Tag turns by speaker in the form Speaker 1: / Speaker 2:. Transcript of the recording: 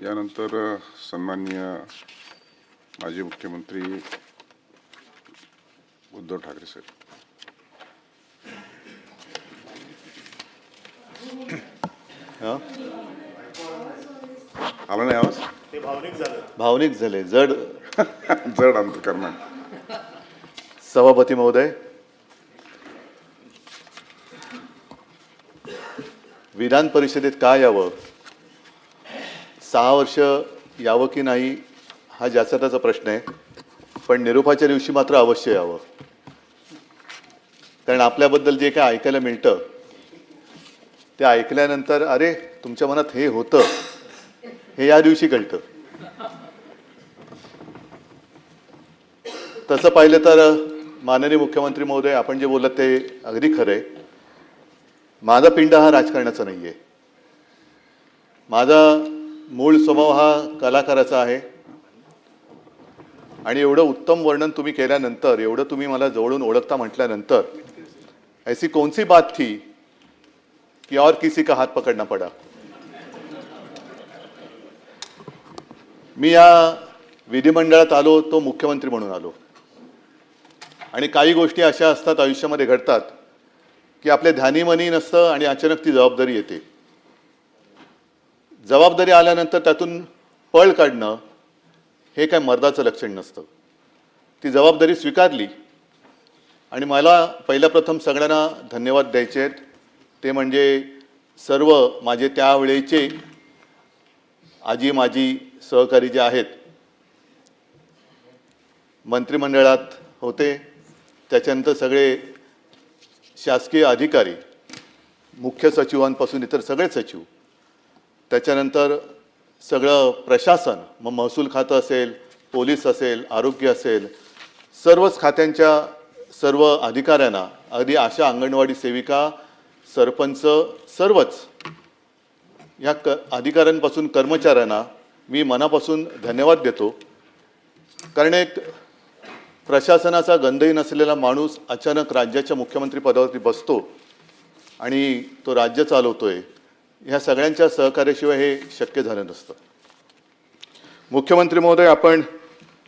Speaker 1: यानंतर सन्माननीय माजी मुख्यमंत्री उद्धव ठाकरे साहेब. आला नाही आवाज?
Speaker 2: भावनिक झाले जड
Speaker 1: जड अंतकरणाने.
Speaker 2: सभापती महोदय, विधान परिषदेत का यावं, 6 वर्ष यावं की नाही हा ज्याचा त्याचा प्रश्न आहे, पण निरोपाच्या दिवशी मात्र अवश्य यावं. कारण आपल्याबद्दल जे काय ऐकायला मिळतं ते ऐकल्यानंतर अरे तुमच्या मनात हे होतं हे या दिवशी कळतं. तसं पाहिलं तर माननीय मुख्यमंत्री महोदय, आपण जे बोलत ते अगदी खरं आहे. माझा पिंड हा राजकारणाचा नाही आहे. माझा मूळ स्वभाव हा कलाकाराचा आहे. आणि एवढं उत्तम वर्णन तुम्ही केल्यानंतर, एवढं तुम्ही मला जवळून ओळखता म्हटल्यानंतर, ऐसी कौन सी बात थी कि और किसी का हात पकडना पडा. मी या विधिमंडळात आलो तो मुख्यमंत्री म्हणून आलो. आणि काही गोष्टी अशा असतात आयुष्यामध्ये घडतात की आपल्या ध्यानीमनी नसतं आणि अचानक ती जबाबदारी येते. जबाबदारी आल्यानंतर त्यातून पळ काढणं हे काय मर्दाचं लक्षण नसतं. ती जबाबदारी स्वीकारली आणि मला पहिल्या प्रथम सगळ्यांना धन्यवाद द्यायचे आहेत. ते म्हणजे सर्व माझे त्यावेळेचे आजी माजी सहकारी जे आहेत, मंत्रिमंडळात होते, त्याच्यानंतर सगळे शासकीय अधिकारी, मुख्य सचिवांपासून इतर सगळे सचिव, त्याच्यानंतर सगळं प्रशासन, मग महसूल खातं असेल, पोलीस असेल, आरोग्य असेल, सर्वच खात्यांच्या सर्व अधिकाऱ्यांना, अगदी आशा, अंगणवाडी सेविका, सरपंच, सर्वच या अधिकाऱ्यांपासून कर्मचाऱ्यांना मी मनापासून धन्यवाद देतो. कारण एक प्रशासनाचा गंधही नसलेला माणूस अचानक राज्याच्या मुख्यमंत्री पदावरती बसतो आणि तो राज्य चालवतोय, ह्या सगळ्यांच्या सहकार्याशिवाय हे शक्य झालं नसतं. मुख्यमंत्री महोदय, आपण